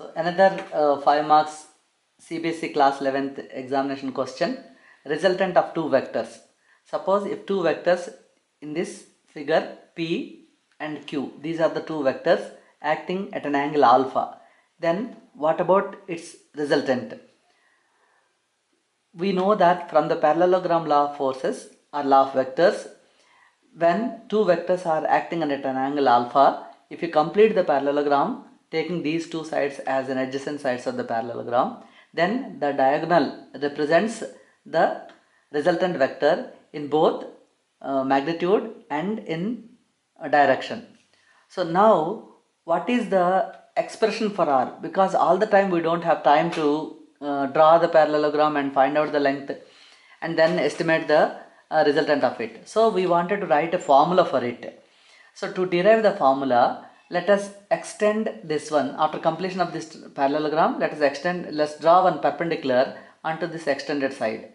So another 5 marks CBSE class 11th examination question, resultant of two vectors. Suppose if two vectors in this figure P and Q, these are the two vectors acting at an angle alpha, then what about its resultant? We know that from the parallelogram law of forces or law of vectors, when two vectors are acting at an angle alpha, if you complete the parallelogram taking these two sides as an adjacent sides of the parallelogram, then the diagonal represents the resultant vector in both magnitude and in direction. So now what is the expression for r? Because all the time we don't have time to draw the parallelogram and find out the length and then estimate the resultant of it. So we wanted to write a formula for it. So to derive the formula, let us extend this one. After completion of this parallelogram, let's draw one perpendicular onto this extended side.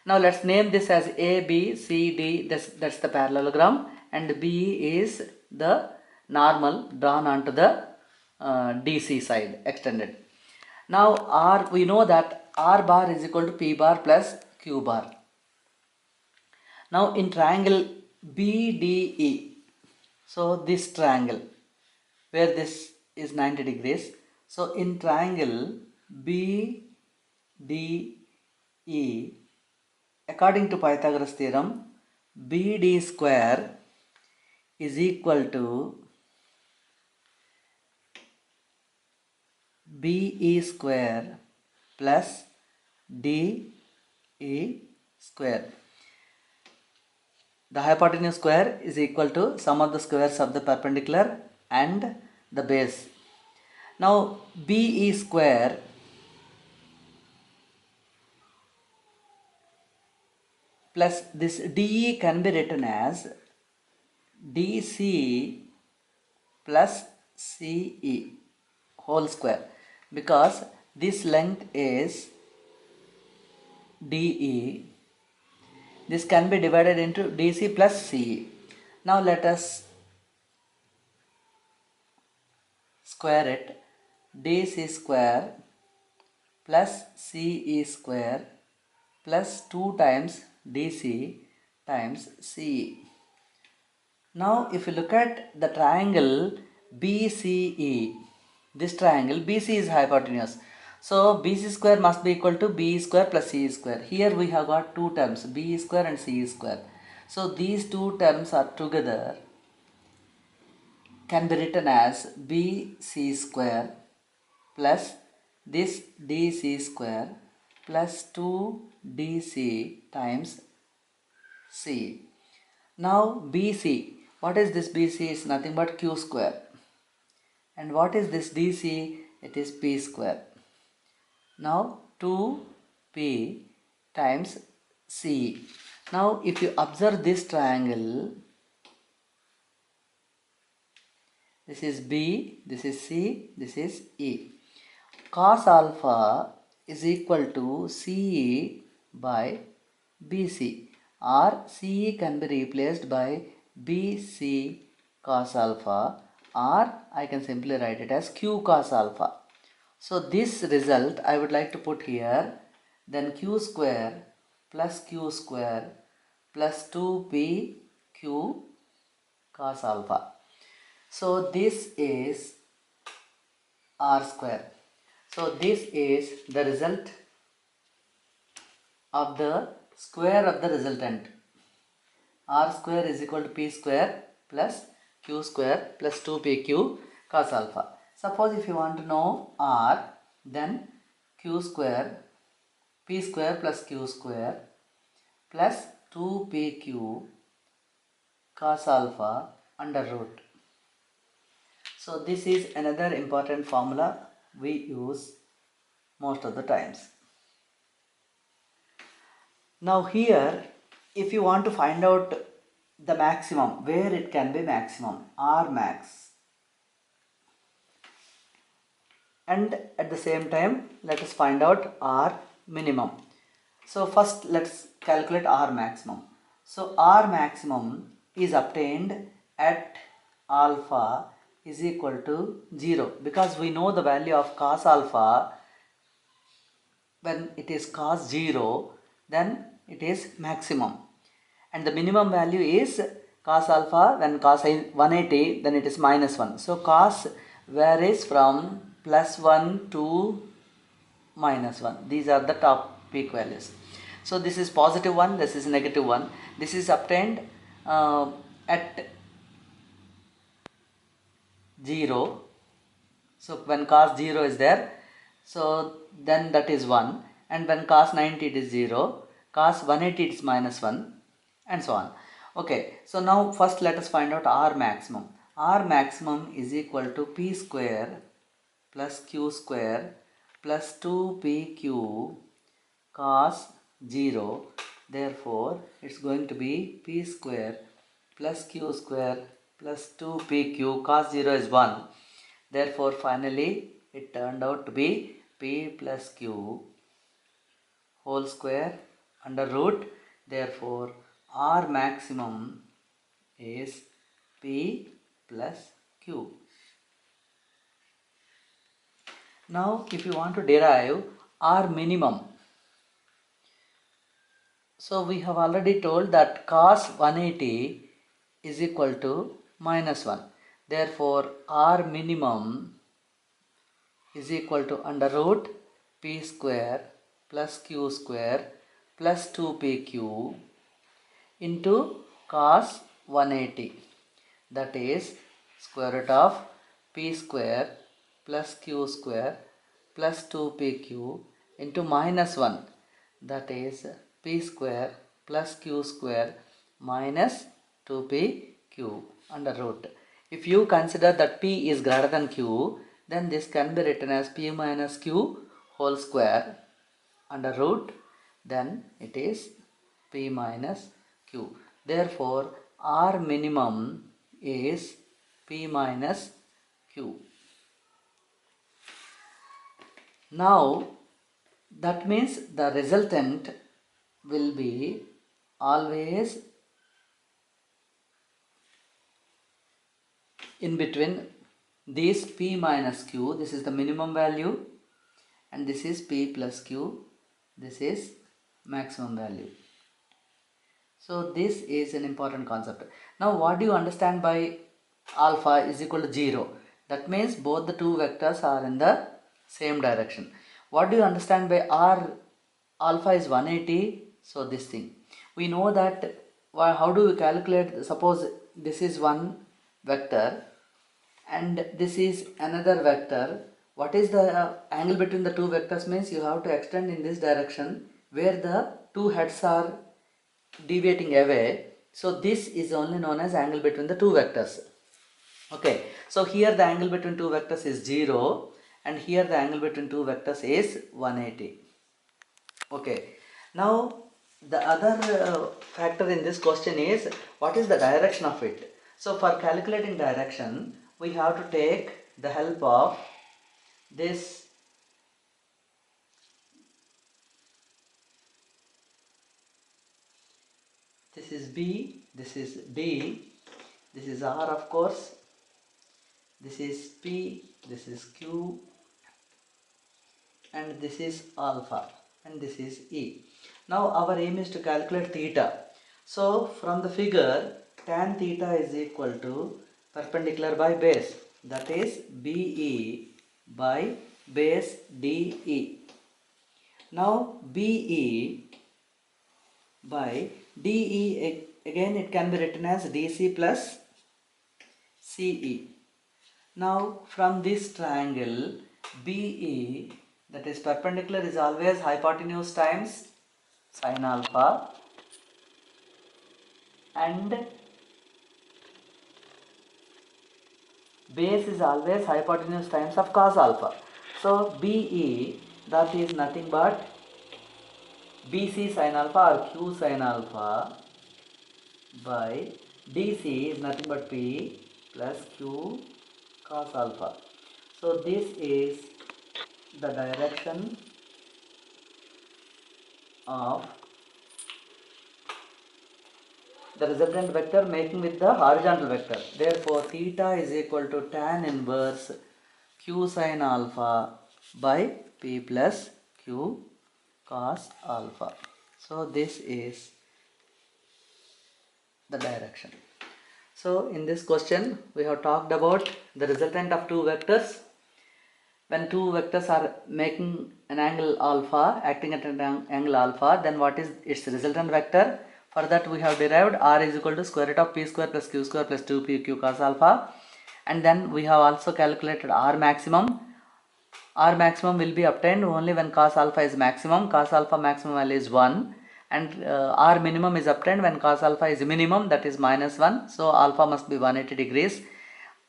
Now let's name this as A, B, C, D, that's the parallelogram, and B is the normal drawn onto the DC side extended. Now R, we know that R bar is equal to P bar plus Q bar. Now in triangle BDE, so this triangle where this is 90 degrees, so in triangle BDE, according to Pythagoras theorem, BD square is equal to BE square plus DE square. The hypotenuse square is equal to sum of the squares of the perpendicular and the base. Now BE square plus this DE can be written as DC plus CE whole square, because this length is DE. This can be divided into DC plus CE. Now let us square it. DC square plus CE square plus 2 times DC times CE. Now if you look at the triangle BCE, this triangle BC is hypotenuse, so BC square must be equal to BE square plus CE square. Here we have got two terms, BE square and CE square. So these two terms are together can be written as BC square plus this DC square plus 2DC times C. Now BC, what is this BC? Is nothing but Q square. And what is this DC? It is P square. Now 2P times C. Now if you observe this triangle, this is B, this is C, this is E. Cos alpha is equal to CE by BC, or CE can be replaced by BC cos alpha, or I can simply write it as Q cos alpha. So this result I would like to put here, then Q square plus Q square plus 2PQ cos alpha. So this is R square. So this is the result of the square of the resultant. R square is equal to P square plus Q square plus 2PQ cos alpha. Suppose if you want to know R, then Q square, P square plus Q square plus 2PQ cos alpha under root. So this is another important formula we use most of the times. Now here, if you want to find out the maximum, where it can be maximum, R max, and at the same time let us find out R minimum. So first let's calculate R maximum. So R maximum is obtained at alpha is equal to 0, because we know the value of cos alpha. When it is cos 0, then it is maximum, and the minimum value is cos alpha. When cos 180, then it is minus 1. So cos varies from +1 to -1. These are the top peak values. So this is positive 1, this is negative 1. This is obtained at 0. So when cos 0 is there, so then that is 1, and when cos 90 it is 0, cos 180 it is -1, and so on. Okay, so now first let us find out R maximum. R maximum is equal to P square plus Q square plus 2PQ cos 0. Therefore it's going to be P square plus Q square plus 2PQ. Cos 0 is 1. Therefore finally it turned out to be P plus Q whole square under root. Therefore R maximum is P plus Q. Now if you want to derive R minimum, so we have already told that cos 180 is equal to -1. Therefore R minimum is equal to under root P square plus Q square plus 2PQ into cos 180, that is square root of P square plus Q square plus 2PQ into -1, that is P square plus Q square minus 2PQ under root. If you consider that P is greater than Q, then this can be written as P minus Q whole square under root, then it is P minus Q. Therefore R minimum is P minus Q. Now that means the resultant will be always in between these P minus Q. This is the minimum value, and this is P plus Q. This is maximum value. So this is an important concept. Now what do you understand by alpha is equal to 0? That means both the two vectors are in the same direction. What do you understand by R alpha is 180? So this thing. We know that how do we calculate? Suppose this is one vector and this is another vector. What is the angle between the two vectors? Means you have to extend in this direction where the two heads are deviating away. So this is only known as angle between the two vectors. Okay, so here the angle between two vectors is 0, and here the angle between two vectors is 180. Okay, now the other factor in this question is what is the direction of it. So for calculating direction, we have to take the help of this is B, this is D, this is R of course, this is P, this is Q, and this is alpha, and this is E. Now our aim is to calculate theta. So from the figure, tan theta is equal to perpendicular by base, that is BE by base DE. Now BE by DE, again it can be written as DC plus CE. Now from this triangle BE, that is perpendicular is always hypotenuse times sin alpha, and base is always hypotenuse times of cos alpha. So BE, that is nothing but BC sin alpha or Q sin alpha by DC is nothing but P plus Q cos alpha. So this is the direction of the resultant vector making with the horizontal vector. Therefore, theta is equal to tan inverse q sin alpha by p plus q cos alpha. So this is the direction. So in this question we have talked about the resultant of two vectors. When two vectors are making an angle alpha, acting at an angle alpha, then what is its resultant vector? For that we have derived r is equal to square root of p square plus q square plus 2pq cos alpha, and then we have also calculated r maximum. R maximum will be obtained only when cos alpha is maximum. Cos alpha maximum value is 1, and R minimum is obtained when cos alpha is minimum, that is minus 1. So alpha must be 180 degrees.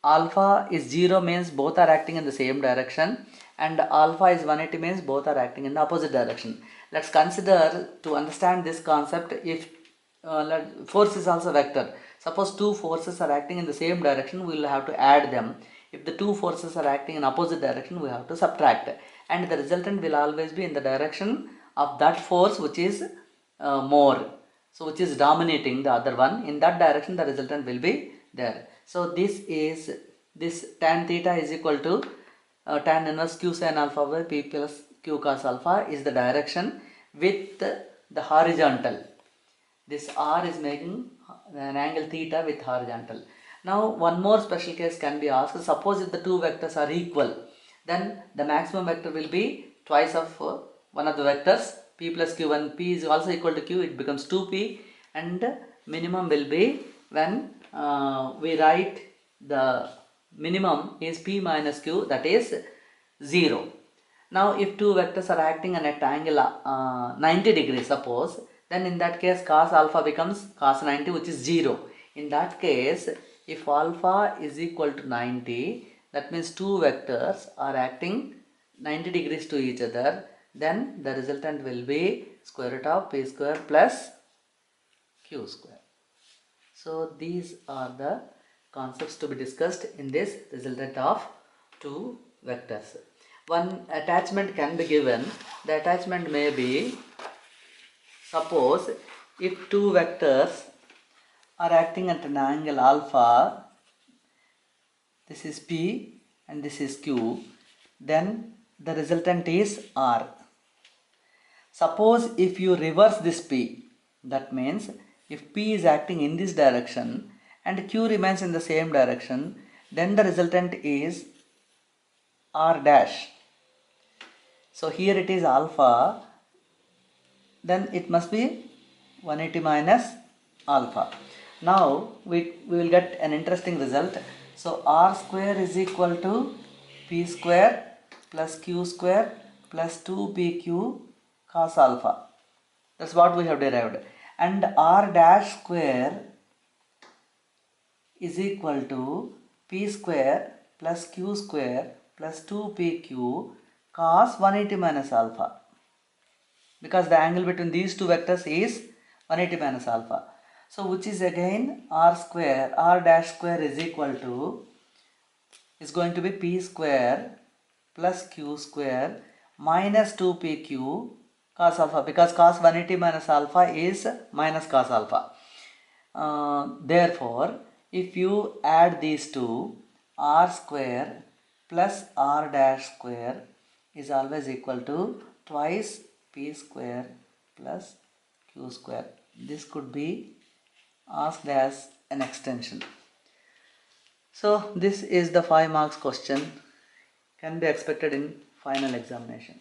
Alpha is 0 means both are acting in the same direction, and alpha is 180 means both are acting in the opposite direction. Let's consider, to understand this concept, if force is also vector. Suppose two forces are acting in the same direction, we will have to add them. If the two forces are acting in opposite direction, we have to subtract, and the resultant will always be in the direction of that force which is more, so which is dominating the other one. In that direction the resultant will be there. So this tan theta is equal to tan inverse q sin alpha by p plus q cos alpha is the direction with the horizontal. This r is making an angle theta with horizontal. Now one more special case can be asked. Suppose if the two vectors are equal, then the maximum vector will be twice of one of the vectors, p plus q. When p is also equal to q, it becomes 2p, and minimum will be when we write the minimum is p minus q, that is 0. Now if two vectors are acting at an angle 90 degrees suppose, then in that case cos alpha becomes cos 90, which is 0. In that case, if alpha is equal to 90, that means two vectors are acting 90 degrees to each other, then the resultant will be square root of p square plus q square. So these are the concepts to be discussed in this resultant of two vectors. One attachment can be given. The attachment may be, suppose if two vectors are acting at an angle alpha, this is p and this is q, then the resultant is r. Suppose if you reverse this p, that means if p is acting in this direction and q remains in the same direction, then the resultant is r dash. So here it is alpha, then it must be 180 minus alpha. Now we will get an interesting result. So r square is equal to p square plus q square plus 2pq cos alpha. That's what we have derived. And r dash square is equal to p square plus q square plus 2pq cos 180 minus alpha, because the angle between these two vectors is 180 minus alpha. So which is again r square, r dash square is equal to, is going to be p square plus q square minus 2pq cos alpha, because cos 180 minus alpha is minus cos alpha. Therefore, if you add these two, r square plus r dash square is always equal to twice p square plus q square. This could be asked as an extension. So this is the 5 marks question, can be expected in final examination.